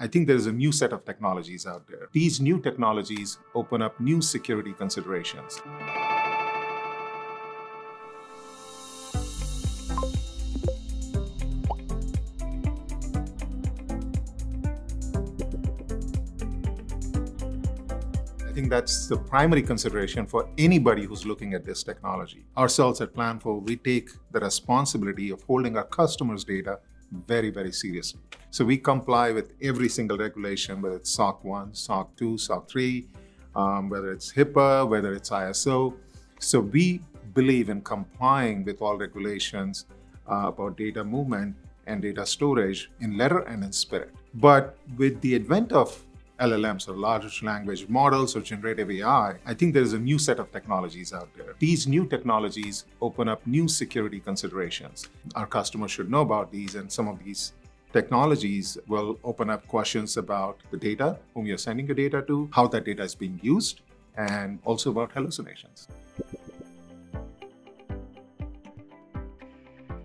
I think there is a new set of technologies out there. These new technologies open up new security considerations. I think that's the primary consideration for anybody who's looking at this technology. Ourselves at Planful, we take the responsibility of holding our customers' data very, very seriously. So we comply with every single regulation, whether it's SOC 1, SOC 2, SOC 3, whether it's HIPAA, whether it's ISO. So we believe in complying with all regulations about data movement and data storage in letter and in spirit. But with the advent of LLMs or large language models or generative AI, I think there is a new set of technologies out there. These new technologies open up new security considerations. Our customers should know about these, and some of these technologies will open up questions about the data, whom you're sending your data to, how that data is being used, and also about hallucinations.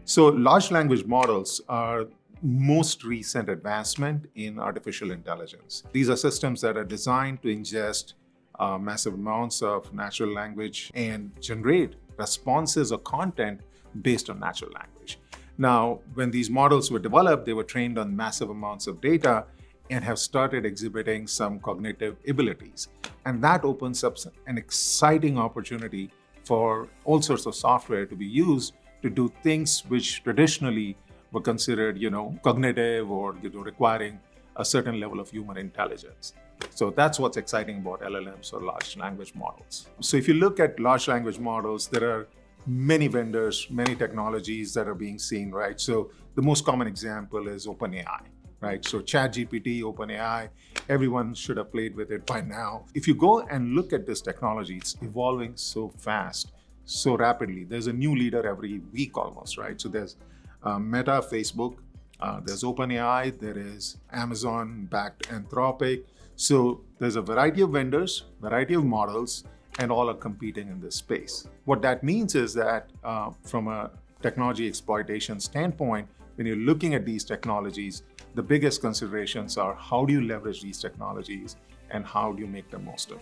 So large language models are most recent advancement in artificial intelligence. These are systems that are designed to ingest massive amounts of natural language and generate responses or content based on natural language. Now, when these models were developed, they were trained on massive amounts of data and have started exhibiting some cognitive abilities. And that opens up an exciting opportunity for all sorts of software to be used to do things which traditionally were considered, cognitive or requiring a certain level of human intelligence. So that's what's exciting about LLMs or large language models. So if you look at large language models, there are many vendors, many technologies that are being seen, right? So the most common example is OpenAI, right? So ChatGPT, OpenAI, everyone should have played with it by now. If you go and look at this technology, it's evolving so fast, so rapidly. There's a new leader every week almost, right? So there's Meta, Facebook, there's OpenAI, there is Amazon-backed Anthropic. So there's a variety of vendors, variety of models, and all are competing in this space. What that means is that from a technology exploitation standpoint, when you're looking at these technologies, the biggest considerations are how do you leverage these technologies and how do you make the most of it?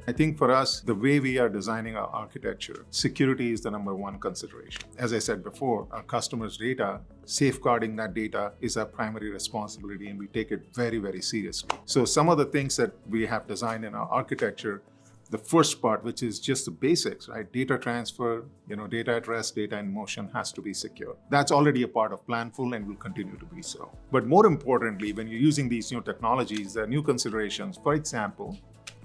I think for us, the way we are designing our architecture, security is the number one consideration. As I said before, our customers' data, safeguarding that data is our primary responsibility, and we take it very, very seriously. So some of the things that we have designed in our architecture, the first part, which is just the basics, right? Data transfer, data at rest, data in motion has to be secure. That's already a part of Planful and will continue to be so. But more importantly, when you're using these new technologies, there are new considerations. For example,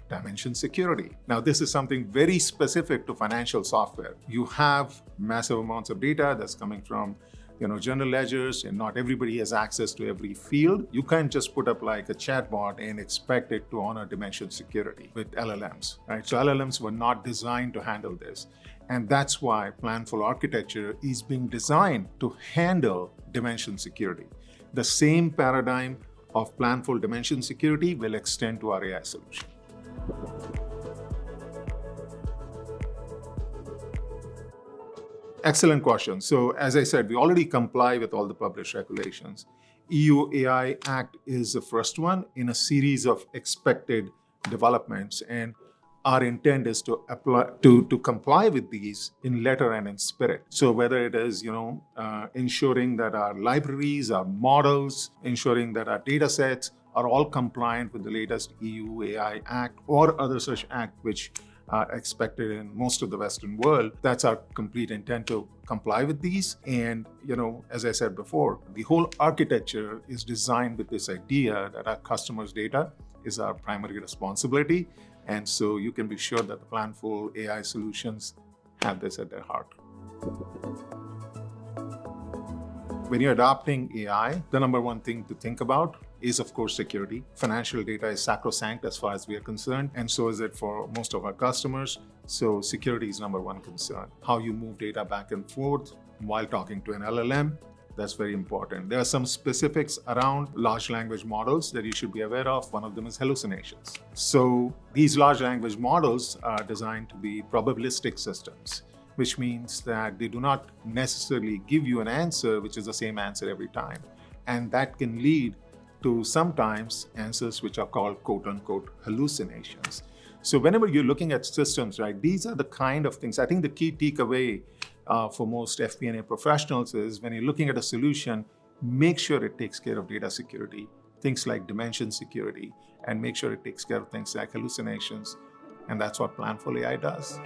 dimension security. Now, this is something very specific to financial software. You have massive amounts of data that's coming from general ledgers, and not everybody has access to every field. You can't just put up like a chatbot and expect it to honor dimension security with LLMs, right? So LLMs were not designed to handle this. And that's why Planful architecture is being designed to handle dimension security. The same paradigm of Planful dimension security will extend to our AI solution. Excellent question. So as I said, we already comply with all the published regulations. EU AI Act is the first one in a series of expected developments, and our intent is to comply with these in letter and in spirit. So whether it is ensuring that our libraries, our models, ensuring that our data sets are all compliant with the latest EU AI Act or other such act which are expected in most of the Western world. That's our complete intent to comply with these. And, as I said before, the whole architecture is designed with this idea that our customers' data is our primary responsibility. And so you can be sure that the Planful AI solutions have this at their heart. When you're adopting AI, the number one thing to think about is, of course, security. Financial data is sacrosanct as far as we are concerned, and so is it for most of our customers. So security is number one concern. How you move data back and forth while talking to an LLM, that's very important. There are some specifics around large language models that you should be aware of. One of them is hallucinations. So these large language models are designed to be probabilistic systems. which means that they do not necessarily give you an answer which is the same answer every time. And that can lead to sometimes answers which are called quote unquote hallucinations. So whenever you're looking at systems, right, these are the kind of things. I think the key takeaway for most FP&A professionals is when you're looking at a solution, make sure it takes care of data security, things like dimension security, and make sure it takes care of things like hallucinations. And that's what Planful AI does.